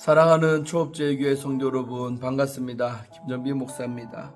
사랑하는 초업제교회 성도 여러분, 반갑습니다. 김전비 목사입니다.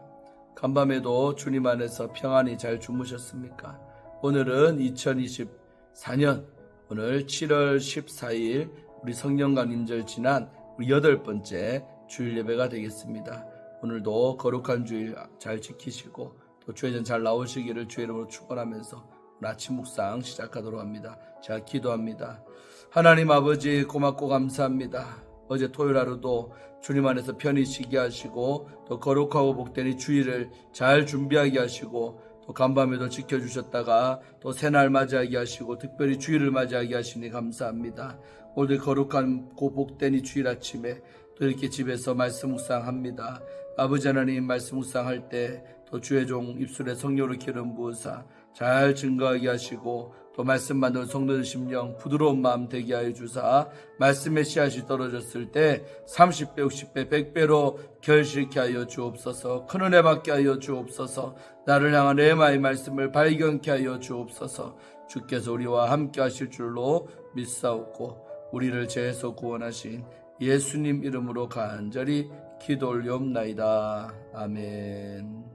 간밤에도 주님 안에서 평안히 잘 주무셨습니까? 오늘은 2024년 오늘 7월 14일 우리 성령강림절 지난 우리 8번째 주일 예배가 되겠습니다. 오늘도 거룩한 주일 잘 지키시고 또 주회전 잘 나오시기를 주의 이름으로 축원하면서 아침 묵상 시작하도록 합니다. 제가 기도합니다. 하나님 아버지, 고맙고 감사합니다. 어제 토요일 하루도 주님 안에서 편히 쉬게 하시고 또 거룩하고 복된 이 주일을 잘 준비하게 하시고 또 간밤에도 지켜주셨다가 또 새날 맞이하게 하시고 특별히 주일을 맞이하게 하시니 감사합니다. 오늘 거룩한 고 복된 이 주일 아침에 또 이렇게 집에서 말씀 묵상합니다. 아버지 하나님, 말씀 묵상할 때 또 주의 종 입술에 성령으로 기름 부으사 잘 증거하게 하시고 또 말씀 받는 성도들 심령 부드러운 마음 되게 하여 주사 말씀의 씨앗이 떨어졌을 때 30배, 60배, 100배로 결실케 하여 주옵소서. 큰 은혜 받게 하여 주옵소서. 나를 향한 레마의 말씀을 발견케 하여 주옵소서. 주께서 우리와 함께 하실 줄로 믿사옵고 우리를 죄에서 구원하신 예수님 이름으로 간절히 기도 올리옵나이다. 아멘.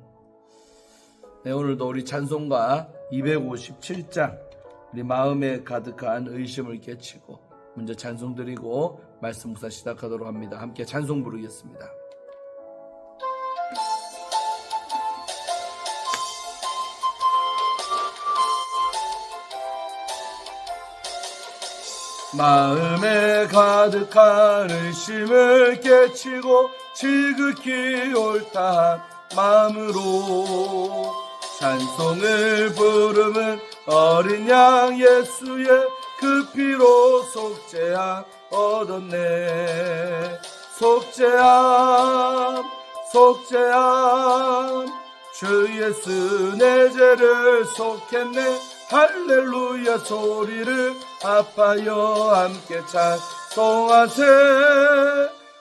네, 오늘도 우리 찬송가 257장 우리 마음에 가득한 의심을 깨치고 먼저 찬송 드리고 말씀 묵상 시작하도록 합니다. 함께 찬송 부르겠습니다. 마음에 가득한 의심을 깨치고 지극히 옳다한 마음으로 찬송을 부르는 어린 양 예수의 그 피로 속죄함 얻었네. 속죄함 속죄함 주 예수 내 죄를 속했네. 할렐루야 소리를 합하여 함께 찬송하세.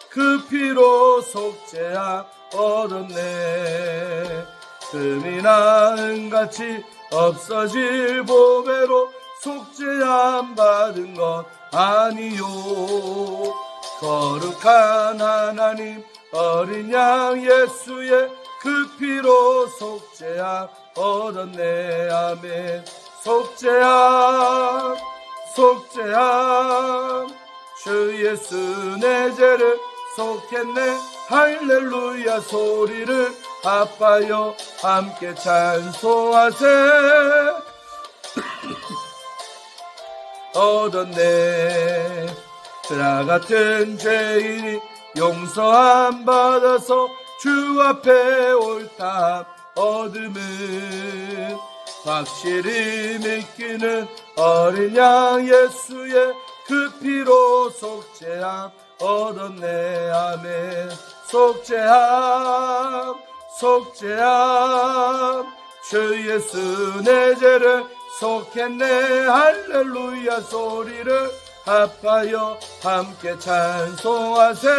그 피로 속죄함 얻었네. 금이나 은같이 없어질 보배로 속죄함 받은 것 아니요. 거룩한 하나님 어린 양 예수의 그 피로 속죄함 얻었네. 아멘. 속죄함 속죄함 주 예수 내 죄를 속했네. 할렐루야 소리를 합하여 함께 찬송하세. 얻었네. 나 같은 죄인이 용서함 받아서 주 앞에 옳다함 얻음은 확실히 믿기는 어린 양 예수의 그 피로 속죄함 얻었네. 아멘. 속죄함 속죄함 주 예수 내 죄를 속했네. 할렐루야 소리를 합하여 함께 찬송하세.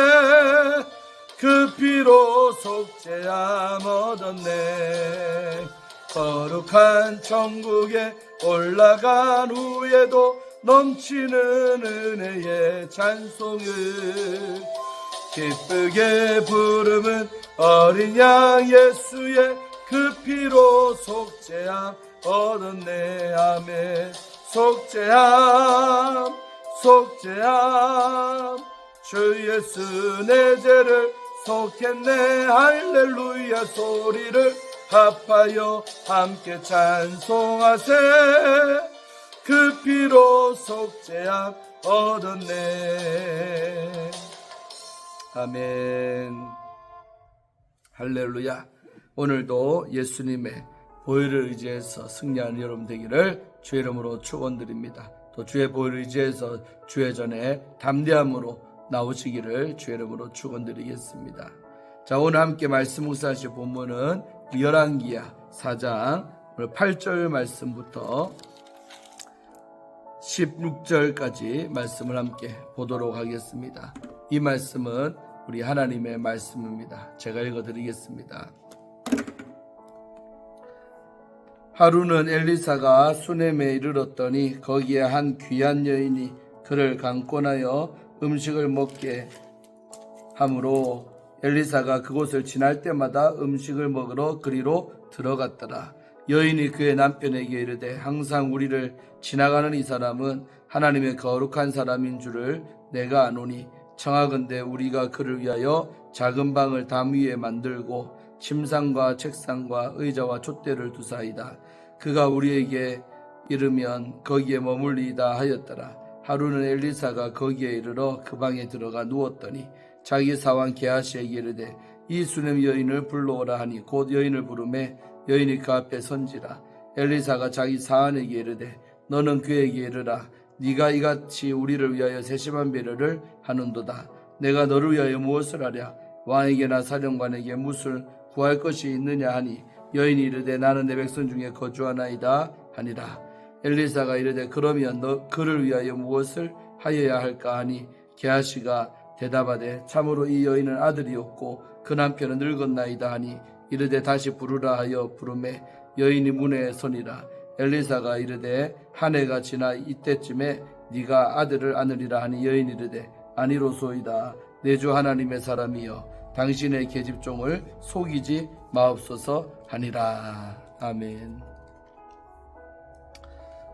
그 피로 속죄함 얻었네. 거룩한 천국에 올라간 후에도 넘치는 은혜의 찬송을 기쁘게 부르는 어린 양 예수의 그 피로 속죄함 얻었네. 아멘. 속죄함 속죄함 주 예수 내 죄를 속했네. 할렐루야 소리를 합하여 함께 찬송하세. 그 피로 속죄함 얻었네. 아멘. 할렐루야. 오늘도 예수님의 보혈을 의지해서 승리하는 여러분 되기를 주의 이름으로 축원드립니다. 또 주의 보혈을 의지해서 주의 전에 담대함으로 나오시기를 주의 이름으로 축원드리겠습니다. 자, 오늘 함께 말씀 묵상하실 본문은 열왕기야 4장 오늘 8절 말씀부터 16절까지 말씀을 함께 보도록 하겠습니다. 이 말씀은 우리 하나님의 말씀입니다. 제가 읽어드리겠습니다. 하루는 엘리사가 수넴에 이르렀더니 거기에 한 귀한 여인이 그를 강권하여 음식을 먹게 하므로 엘리사가 그곳을 지날 때마다 음식을 먹으러 그리로 들어갔더라. 여인이 그의 남편에게 이르되 항상 우리를 지나가는 이 사람은 하나님의 거룩한 사람인 줄을 내가 아노니 청하건대 우리가 그를 위하여 작은 방을 담 위에 만들고 침상과 책상과 의자와 촛대를 두사이다. 그가 우리에게 이르면 거기에 머물리이다 하였더라. 하루는 엘리사가 거기에 이르러 그 방에 들어가 누웠더니 자기 사환 게하시에게 이르되 이 수냄 여인을 불러오라 하니 곧 여인을 부르매 여인이 그 앞에 선지라. 엘리사가 자기 사환에게 이르되 너는 그에게 이르라. 네가 이같이 우리를 위하여 세심한 배려를 하는도다. 내가 너를 위하여 무엇을 하랴? 왕에게나 사령관에게 무엇을 구할 것이 있느냐 하니 여인이 이르되 나는 내 백성 중에 거주하나이다 하니라. 엘리사가 이르되 그러면 너 그를 위하여 무엇을 하여야 할까 하니 게하시가 대답하되 참으로 이 여인은 아들이 없고 그 남편은 늙었나이다 하니 이르되 다시 부르라 하여 부르매 여인이 문에 서니라. 엘리사가 이르되 한 해가 지나 이때쯤에 네가 아들을 안으리라 하니 여인이 이르되 아니로소이다. 내 주 하나님의 사람이여 당신의 계집종을 속이지 마옵소서 하니라. 아멘.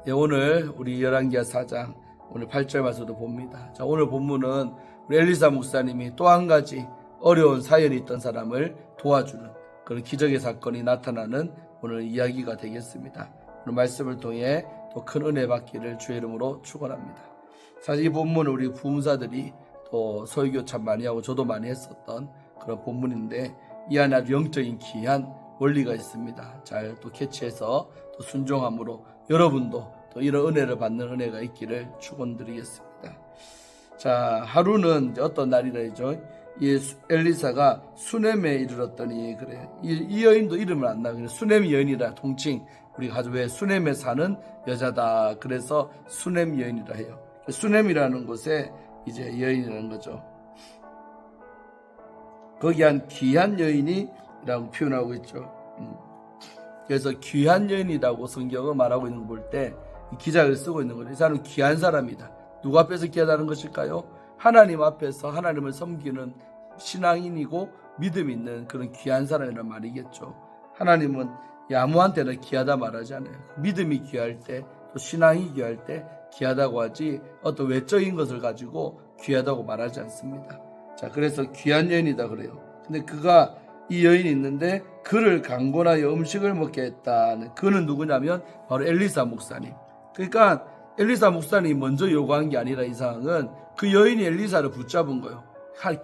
네, 오늘 우리 열왕기하 4장 오늘 8절 말씀도 봅니다. 자, 오늘 본문은 우리 엘리사 목사님이 또 한 가지 어려운 사연이 있던 사람을 도와주는 그런 기적의 사건이 나타나는 오늘 이야기가 되겠습니다. 오늘 말씀을 통해 또 큰 은혜 받기를 주의 이름으로 축원합니다. 사실 이 본문은 우리 부흥사들이 또 설교 참 많이 하고 저도 많이 했었던 그런 본문인데 이 안에 아주 영적인 귀한 원리가 있습니다. 잘 또 캐치해서 또 순종함으로 여러분도 또 이런 은혜를 받는 은혜가 있기를 축원드리겠습니다. 자, 하루는 이제 어떤 날이라죠? 이 엘리사가 수넴에 이르렀더니 그래. 이 여인도 이름을 안 나요. 수넴 여인이라 통칭 우리가 아주 왜 수넴에 사는 여자다. 그래서 수넴 여인이라 해요. 수넴이라는 곳에 이제 여인이라는 거죠. 거기 한 귀한 여인이라고 표현하고 있죠. 그래서 귀한 여인이라고 성경은 말하고 있는 거 볼 때 기자를 쓰고 있는 거예요. 이 사람은 귀한 사람이다. 누구 앞에서 귀하다는 것일까요? 하나님 앞에서 하나님을 섬기는 신앙인이고 믿음 있는 그런 귀한 사람이란 말이겠죠. 하나님은 아무한테나 귀하다 말하지 않아요. 믿음이 귀할 때, 또 신앙이 귀할 때 귀하다고 하지 어떤 외적인 것을 가지고 귀하다고 말하지 않습니다. 자, 그래서 귀한 여인이다 그래요. 근데 그가 이 여인이 있는데 그를 강권하여 음식을 먹게 했다. 그는 누구냐면 바로 엘리사 목사님. 그러니까 엘리사 목사님이 먼저 요구한 게 아니라 이 상황은 그 여인이 엘리사를 붙잡은 거예요.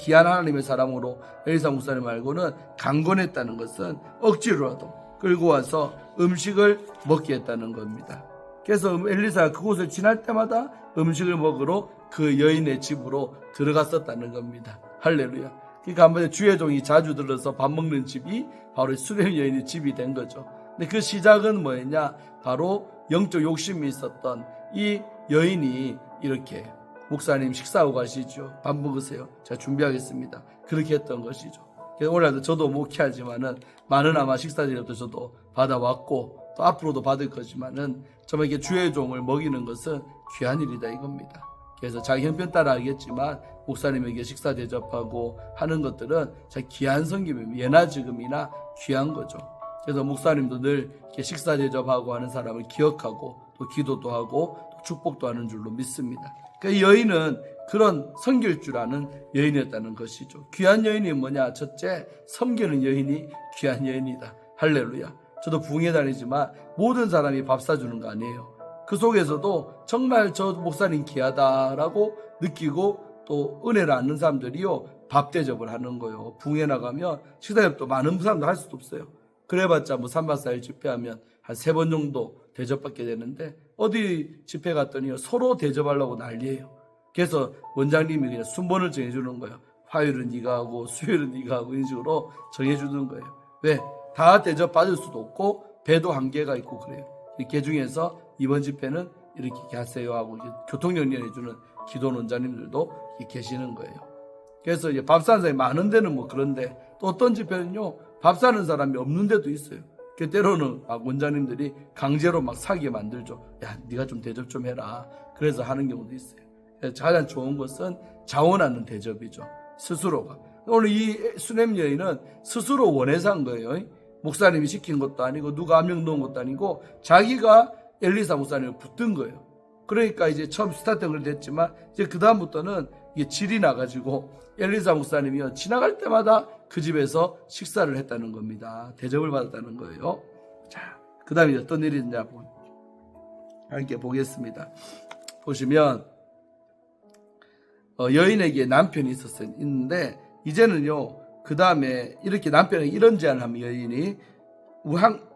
귀한 하나님의 사람으로 엘리사 목사님 말고는 강권했다는 것은 억지로라도 끌고 와서 음식을 먹게 했다는 겁니다. 그래서 엘리사가 그곳을 지날 때마다 음식을 먹으러 그 여인의 집으로 들어갔었다는 겁니다. 할렐루야. 그러니까 한번 주의 종이 자주 들어서 밥 먹는 집이 바로 수렘 여인의 집이 된 거죠. 근데 그 시작은 뭐였냐? 바로 영적 욕심이 있었던 이 여인이 이렇게 목사님 식사하고 가시죠. 밥 먹으세요. 제가 준비하겠습니다. 그렇게 했던 것이죠. 오늘도 저도 목회하지만은 많은 아마 식사들도 저도 받아왔고 또 앞으로도 받을 거지만은 저에게 주의 종을 먹이는 것은 귀한 일이다 이겁니다. 그래서 자기 형편 따라 하겠지만 목사님에게 식사 대접하고 하는 것들은 참 귀한 섬김입니다. 예나 지금이나 귀한 거죠. 그래서 목사님도 늘 이렇게 식사 대접하고 하는 사람을 기억하고 또 기도도 하고 또 축복도 하는 줄로 믿습니다. 그 여인은 그런 섬길 줄 아는 여인이었다는 것이죠. 귀한 여인이 뭐냐? 첫째, 섬기는 여인이 귀한 여인이다. 할렐루야. 저도 부흥회 다니지만 모든 사람이 밥 사주는 거 아니에요. 그 속에서도 정말 저 목사님 귀하다라고 느끼고 또 은혜를 얻는 사람들이요 밥 대접을 하는 거예요. 부흥회 나가면 식사 대접도 많은 사람도 할 수도 없어요. 그래봤자 뭐 3박 4일 집회하면 한 3번 정도 대접받게 되는데 어디 집회 갔더니 서로 대접하려고 난리예요. 그래서 원장님이 그냥 순번을 정해주는 거예요. 화요일은 네가 하고 수요일은 네가 하고 이런 식으로 정해주는 거예요. 왜? 다 대접받을 수도 없고 배도 한계가 있고 그래요. 그 중에서 이번 집회는 이렇게 하세요 하고 교통정리해주는 기도원 원장님들도 계시는 거예요. 그래서 이제 밥 사는 사람이 많은 데는 뭐 그런데 또 어떤 집회는요 밥 사는 사람이 없는 데도 있어요. 때로는 막 원장님들이 강제로 막 사게 만들죠. 야, 네가 좀 대접 좀 해라. 그래서 하는 경우도 있어요. 가장 좋은 것은 자원하는 대접이죠. 스스로가. 오늘 이 수냄 여인은 스스로 원해서 한 거예요. 목사님이 시킨 것도 아니고 누가 압력 넣은 것도 아니고 자기가 엘리사 목사님을 붙든 거예요. 그러니까 이제 처음 스타트는 그랬지만 이제 그 다음부터는 이게 질이 나가지고 엘리사 목사님이요 지나갈 때마다 그 집에서 식사를 했다는 겁니다. 대접을 받았다는 거예요. 자, 그 다음에 어떤 일이 있냐 함께 보겠습니다. 보시면 여인에게 남편이 있는데 이제는요 그 다음에 이렇게 남편에게 이런 제안을 하면 여인이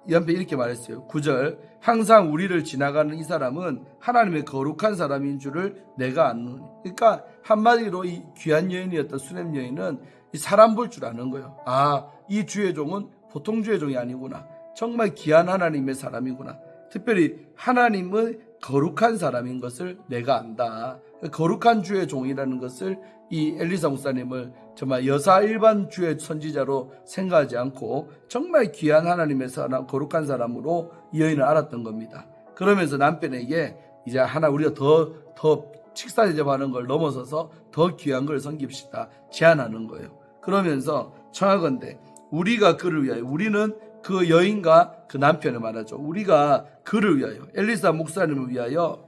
남편이 이렇게 말했어요. 9절 항상 우리를 지나가는 이 사람은 하나님의 거룩한 사람인 줄을 내가 아노니. 그러니까 한마디로 이 귀한 여인이었던 수냄 여인은 이 사람 볼 줄 아는 거예요. 아, 이 주의 종은 보통 주의 종이 아니구나. 정말 귀한 하나님의 사람이구나. 특별히 하나님의 거룩한 사람인 것을 내가 안다. 거룩한 주의 종이라는 것을 이 엘리사 목사님을 정말 여사 일반 주의 선지자로 생각하지 않고 정말 귀한 하나님의 사람, 거룩한 사람으로 이 여인을 알았던 겁니다. 그러면서 남편에게 이제 하나 우리가 더 식사 대접하는 걸 넘어서서 더 귀한 걸 섬깁시다 제안하는 거예요. 그러면서 청하건대 우리가 그를 위하여, 우리는 그 여인과 그 남편을 말하죠. 우리가 그를 위하여, 엘리사 목사님을 위하여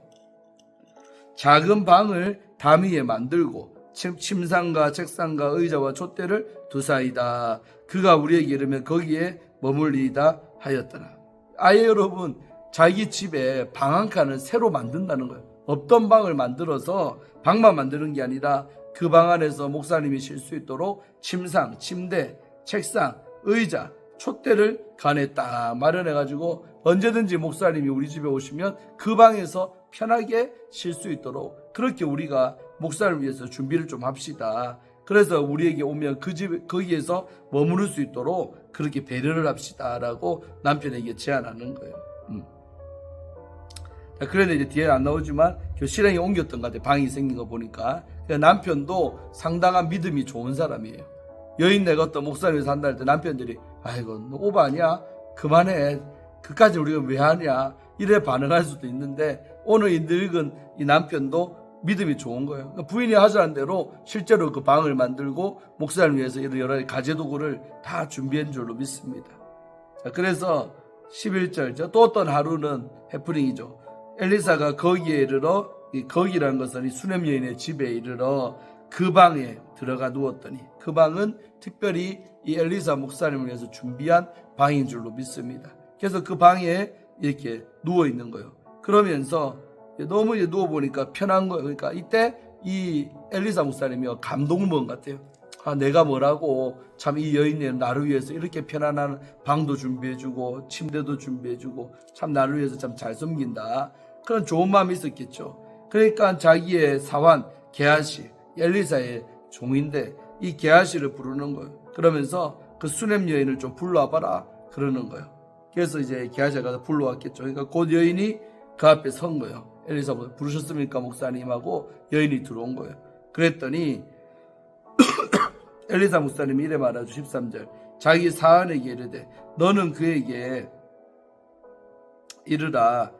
작은 방을 담 위에 만들고 침상과 책상과 의자와 촛대를 두사이다. 그가 우리에게 이르면 거기에 머물리이다 하였더라. 아예 여러분, 자기 집에 방 한 칸을 새로 만든다는 거예요. 없던 방을 만들어서 방만 만드는 게 아니라 그 방 안에서 목사님이 쉴 수 있도록 침상, 침대, 책상, 의자, 촛대를 간에 딱 마련해가지고 언제든지 목사님이 우리 집에 오시면 그 방에서 편하게 쉴 수 있도록 그렇게 우리가 목사를 위해서 준비를 좀 합시다. 그래서 우리에게 오면 거기에서 머무를 수 있도록 그렇게 배려를 합시다라고 남편에게 제안하는 거예요. 그런데 이제 뒤에 안 나오지만 실행에 옮겼던 것 같아요. 방이 생긴 거 보니까. 남편도 상당한 믿음이 좋은 사람이에요. 여인 내가 어떤 목사님에서 한다 할 때 남편들이 아이고 너 오바 아니야? 그만해. 그까지 우리가 왜 하냐? 이래 반응할 수도 있는데 오늘 이 늙은 이 남편도 믿음이 좋은 거예요. 부인이 하자는 대로 실제로 그 방을 만들고 목사를 위해서 이런 여러 가재도구를 다 준비한 줄로 믿습니다. 자, 그래서 11절 또 어떤 하루는 해프닝이죠. 엘리사가 거기에 이르러, 거기라는 것은 이 수냄 여인의 집에 이르러 그 방에 들어가 누웠더니 그 방은 특별히 이 엘리사 목사님을 위해서 준비한 방인 줄로 믿습니다. 그래서 그 방에 이렇게 누워 있는 거예요. 그러면서 너무 이제 누워보니까 편한 거예요. 그러니까 이때 이 엘리사 목사님이 감동을 먹은 것 같아요. 아, 내가 뭐라고 참 이 여인은 나를 위해서 이렇게 편안한 방도 준비해주고 침대도 준비해주고 참 나를 위해서 참 잘 섬긴다. 그런 좋은 마음이 있었겠죠. 그러니까 자기의 사환 게하시, 엘리사의 종인데 이 게하시를 부르는 거예요. 그러면서 그 수냄 여인을 좀 불러와봐라 그러는 거예요. 그래서 이제 게하시가 가서 불러왔겠죠. 그러니까 곧 여인이 그 앞에 선 거예요. 엘리사 부르셨습니까 목사님하고 여인이 들어온 거예요. 그랬더니 엘리사 목사님이 이래 말하죠. 13절 자기 사환에게 이르되 너는 그에게 이르라.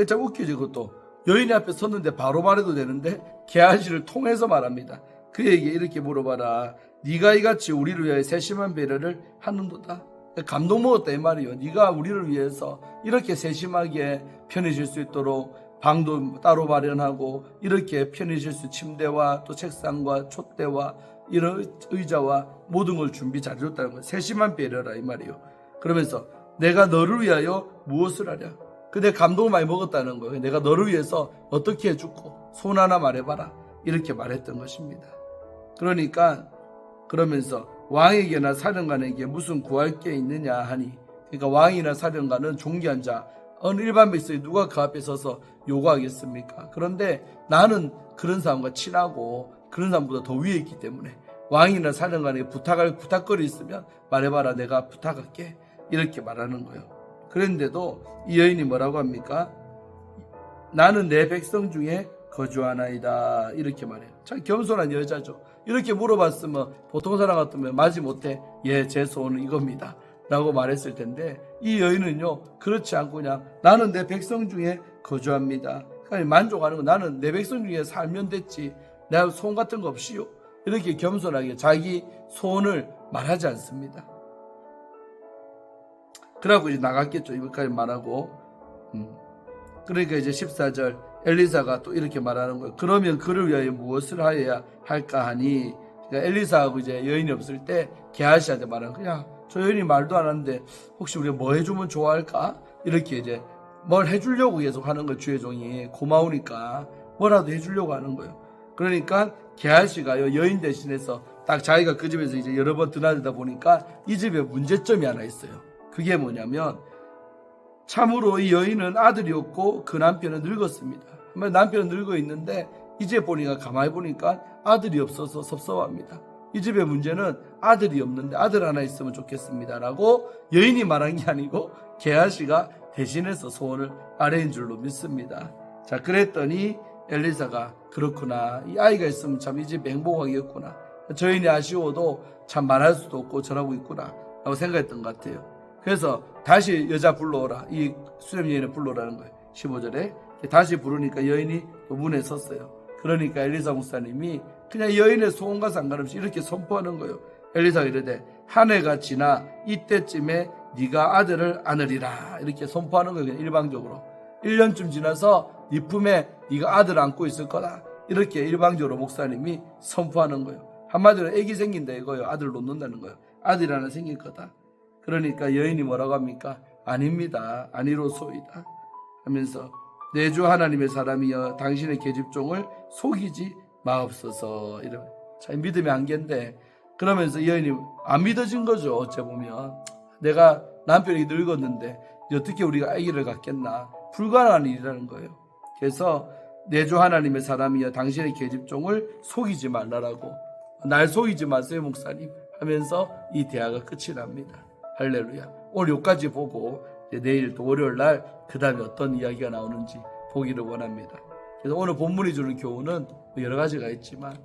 참 웃기지. 그것도 여인이 앞에 섰는데 바로 말해도 되는데 게하시를 통해서 말합니다. 그에게 이렇게 물어봐라. 네가 이같이 우리를 위하여 세심한 배려를 하는도다. 감동 먹었다 이 말이에요. 네가 우리를 위해서 이렇게 세심하게 편히 쉴 수 있도록 방도 따로 마련하고 이렇게 편히 쉴 수 침대와 또 책상과 촛대와 이런 의자와 모든 걸 준비 잘해줬다는 거예요. 세심한 배려라 이 말이에요. 그러면서 내가 너를 위하여 무엇을 하랴. 근데 감동을 많이 먹었다는 거예요. 내가 너를 위해서 어떻게 해주고 손 하나 말해봐라 이렇게 말했던 것입니다. 그러니까 그러면서 왕에게나 사령관에게 무슨 구할 게 있느냐 하니, 그러니까 왕이나 사령관은 존귀한 자, 어느 일반 백성이 누가 그 앞에 서서 요구하겠습니까? 그런데 나는 그런 사람과 친하고 그런 사람보다 더 위에 있기 때문에 왕이나 사령관에게 부탁거리 있으면 말해봐라 내가 부탁할게 이렇게 말하는 거예요. 그런데도 이 여인이 뭐라고 합니까? 나는 내 백성 중에 거주하나이다 이렇게 말해요. 참 겸손한 여자죠. 이렇게 물어봤으면 보통 사람 같으면 마지 못해 예, 제 소원은 이겁니다 라고 말했을 텐데 이 여인은요 그렇지 않고 그냥 나는 내 백성 중에 거주합니다. 그러니까 만족하는 거 나는 내 백성 중에 살면 됐지 내가 소원 같은 거 없이요 이렇게 겸손하게 자기 소원을 말하지 않습니다. 그러고 이제 나갔겠죠. 이것까지 말하고. 그러니까 이제 14절 엘리사가 또 이렇게 말하는 거예요. 그러면 그를 위하여 무엇을 하여야 할까 하니, 그러니까 엘리사하고 이제 여인이 없을 때 게하시한테 말하는 거야. 저 여인이 말도 안 하는데 혹시 우리가 뭐 해주면 좋아할까? 이렇게 이제 뭘 해주려고 계속 하는 거예요. 주의 종이 고마우니까 뭐라도 해주려고 하는 거예요. 그러니까 게하시가요, 여인 대신해서 딱 자기가 그 집에서 이제 여러 번 드나들다 보니까 이 집에 문제점이 하나 있어요. 그게 뭐냐면 참으로 이 여인은 아들이 없고 그 남편은 늙었습니다. 남편은 늙어 있는데 이제 보니까 가만히 보니까 아들이 없어서 섭섭합니다. 이 집의 문제는 아들이 없는데 아들 하나 있으면 좋겠습니다라고 여인이 말한 게 아니고 게하시가 대신해서 소원을 아뢰인 줄로 믿습니다. 자, 그랬더니 엘리사가 그렇구나, 이 아이가 있으면 참 이 집 행복하겠구나, 저 여인이 아쉬워도 참 말할 수도 없고 저러고 있구나 라고 생각했던 것 같아요. 그래서 다시 여자 불러오라, 이 수렘 여인을 불러오라는 거예요. 15절에 다시 부르니까 여인이 또 문에 섰어요. 그러니까 엘리사 목사님이 그냥 여인의 소원과 상관없이 이렇게 선포하는 거예요. 엘리사가 이르되 한 해가 지나 이때쯤에 네가 아들을 안으리라, 이렇게 선포하는 거예요. 그냥 일방적으로 1년쯤 지나서 네 품에 네가 아들 안고 있을 거다, 이렇게 일방적으로 목사님이 선포하는 거예요. 한마디로 애기 생긴다 이거예요. 아들 놓는다는 거예요. 아들이 하나 생길 거다. 그러니까 여인이 뭐라고 합니까? 아닙니다, 아니로소이다 하면서 내 주 하나님의 사람이여 당신의 계집종을 속이지 마옵소서, 이러면 참 믿음의 한계인데, 그러면서 여인이 안 믿어진 거죠. 어째 보면 내가 남편이 늙었는데 어떻게 우리가 아기를 갖겠나, 불가능한 일이라는 거예요. 그래서 내 주 하나님의 사람이여 당신의 계집종을 속이지 말라라고, 날 속이지 마세요 목사님 하면서 이 대화가 끝이 납니다. 할렐루야. 오늘 여기까지 보고 내일 또 월요일 날 그 다음에 어떤 이야기가 나오는지 보기를 원합니다. 그래서 오늘 본문이 주는 교훈은 여러 가지가 있지만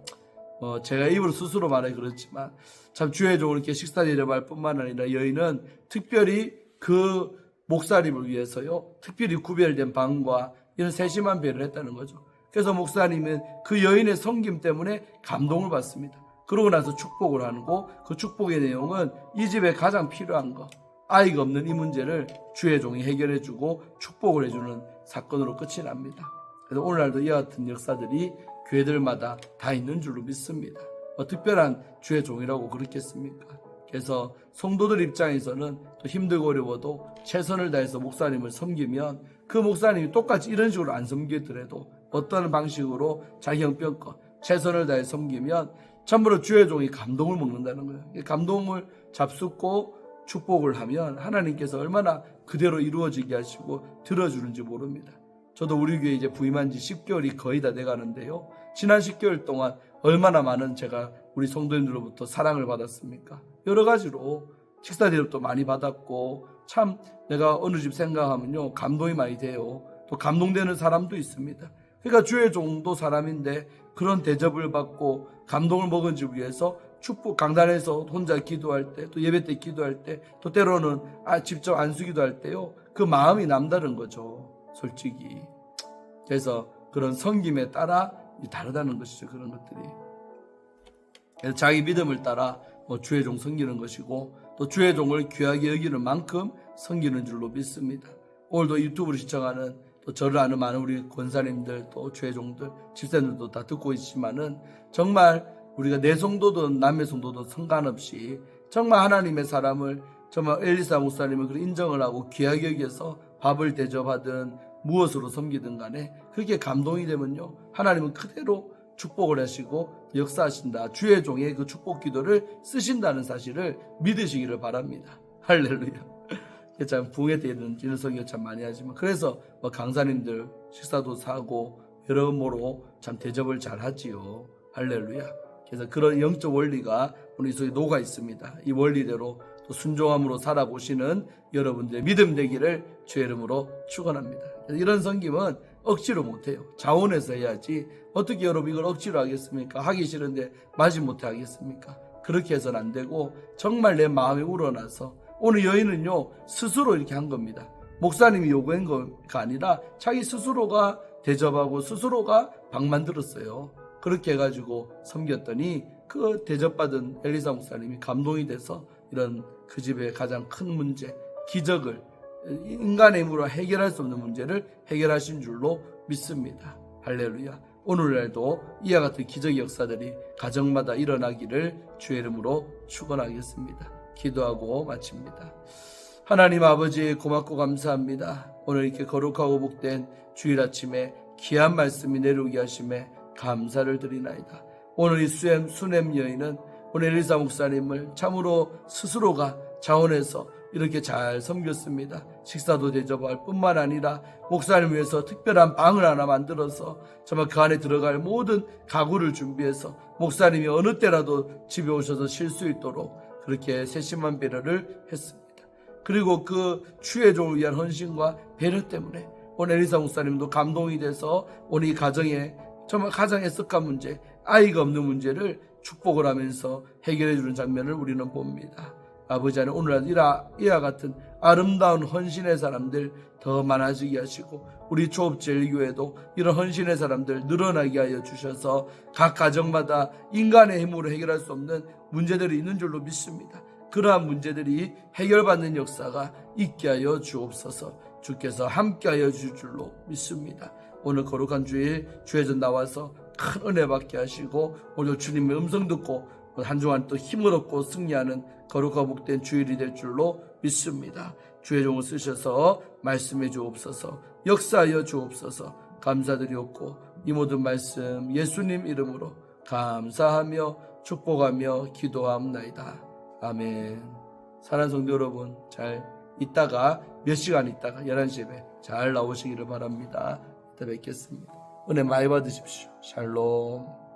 제가 입으로 스스로 말해 그렇지만 참 주의 종을 이렇게 식사 대접할 뿐만 아니라 여인은 특별히 그 목사님을 위해서요, 특별히 구별된 방과 이런 세심한 배를 했다는 거죠. 그래서 목사님은 그 여인의 섬김 때문에 감동을 받습니다. 그러고 나서 축복을 하고, 그 축복의 내용은 이 집에 가장 필요한 거, 아이가 없는 이 문제를 주의 종이 해결해주고 축복을 해주는 사건으로 끝이 납니다. 그래서 오늘날도 이와 같은 역사들이 교회들마다 다 있는 줄로 믿습니다. 특별한 주의 종이라고 그렇겠습니까? 그래서 성도들 입장에서는 또 힘들고 어려워도 최선을 다해서 목사님을 섬기면 그 목사님이 똑같이 이런 식으로 안 섬기더라도 어떤 방식으로 자기 형편껏 최선을 다해 섬기면 참으로 주의 종이 감동을 먹는다는 거예요. 감동을 잡숫고 축복을 하면 하나님께서 얼마나 그대로 이루어지게 하시고 들어주는지 모릅니다. 저도 우리 교회 이제 부임한 지 10개월이 거의 다 돼가는데요, 지난 10개월 동안 얼마나 많은 제가 우리 성도님들로부터 사랑을 받았습니까? 여러 가지로 식사 대접도 많이 받았고, 참 내가 어느 집 생각하면요 감동이 많이 돼요. 또 감동되는 사람도 있습니다. 그러니까 주의 종도 사람인데 그런 대접을 받고 감동을 먹은지 위해서 축복, 강단에서 혼자 기도할 때, 또 예배 때 기도할 때, 또 때로는 직접 안수기도 할 때요, 그 마음이 남다른 거죠, 솔직히. 그래서 그런 섬김에 따라 다르다는 것이죠, 그런 것들이. 그래서 자기 믿음을 따라 주의 종 섬기는 것이고, 또 주의 종을 귀하게 여기는 만큼 섬기는 줄로 믿습니다. 오늘도 유튜브로 시청하는, 또 저를 아는 많은 우리 권사님들, 또 주의 종들, 집사님들도 다 듣고 있지만은 정말 우리가 내 성도든 남의 성도든 상관없이 정말 하나님의 사람을, 정말 엘리사 목사님을 그렇게 인정을 하고 귀하게 여겨서 밥을 대접하든 무엇으로 섬기든 간에 그렇게 감동이 되면요, 하나님은 그대로 축복을 하시고 역사하신다, 주의 종의 그 축복 기도를 쓰신다는 사실을 믿으시기를 바랍니다. 할렐루야. 참 부흥회 때는 이런 설교 참 많이 하지만, 그래서 강사님들 식사도 사고 여러모로 참 대접을 잘 하지요. 할렐루야. 그래서 그런 영적 원리가 우리 속에 녹아 있습니다. 이 원리대로 또 순종함으로 살아보시는 여러분들의 믿음 되기를 주의 이름으로 축원합니다. 이런 섬김은 억지로 못해요. 자원해서 해야지. 어떻게 여러분 이걸 억지로 하겠습니까? 하기 싫은데 마지못해 하겠습니까? 그렇게 해서는 안 되고 정말 내 마음에 우러나서, 오늘 여인은요 스스로 이렇게 한 겁니다. 목사님이 요구한 거가 아니라 자기 스스로가 대접하고 스스로가 방 만들었어요. 그렇게 해가지고 섬겼더니 그 대접받은 엘리사 목사님이 감동이 돼서 이런 그 집의 가장 큰 문제, 기적을 인간의 힘으로 해결할 수 없는 문제를 해결하신 줄로 믿습니다. 할렐루야. 오늘날도 이와 같은 기적 역사들이 가정마다 일어나기를 주의 이름으로 축원하겠습니다. 기도하고 마칩니다. 하나님 아버지 고맙고 감사합니다. 오늘 이렇게 거룩하고 복된 주일 아침에 귀한 말씀이 내려오게 하심에 감사를 드리나이다. 오늘 이 수냄 여인은 오늘 엘리사 목사님을 참으로 스스로가 자원해서 이렇게 잘 섬겼습니다. 식사도 대접할 뿐만 아니라 목사님을 위해서 특별한 방을 하나 만들어서 정말 그 안에 들어갈 모든 가구를 준비해서 목사님이 어느 때라도 집에 오셔서 쉴 수 있도록 그렇게 세심한 배려를 했습니다. 그리고 그 주의 종을 위한 헌신과 배려 때문에 오늘 엘리사 목사님도 감동이 돼서 오늘 이 가정에 정말 가장 애석한 문제, 아이가 없는 문제를 축복을 하면서 해결해 주는 장면을 우리는 봅니다. 아버지 하나님, 오늘 이와 같은 아름다운 헌신의 사람들 더 많아지게 하시고 우리 조업제일교회도 이런 헌신의 사람들 늘어나게 하여 주셔서 각 가정마다 인간의 힘으로 해결할 수 없는 문제들이 있는 줄로 믿습니다. 그러한 문제들이 해결받는 역사가 있게 하여 주옵소서. 주께서 함께하여 주실 줄로 믿습니다. 오늘 거룩한 주일 주의전 나와서 큰 은혜 받게 하시고 오늘 주님의 음성 듣고 한 주간 또 힘을 얻고 승리하는 거룩하고 복된 주일이 될 줄로 믿습니다. 주의 종을 쓰셔서 말씀해 주옵소서. 역사하여 주옵소서. 감사드리옵고 이 모든 말씀 예수님 이름으로 감사하며 축복하며 기도하옵나이다. 아멘. 사랑하는 성도 여러분, 잘 있다가 몇 시간 있다가 11시 예배 잘 나오시기를 바랍니다. 이따 뵙겠습니다. 은혜 많이 받으십시오. 샬롬.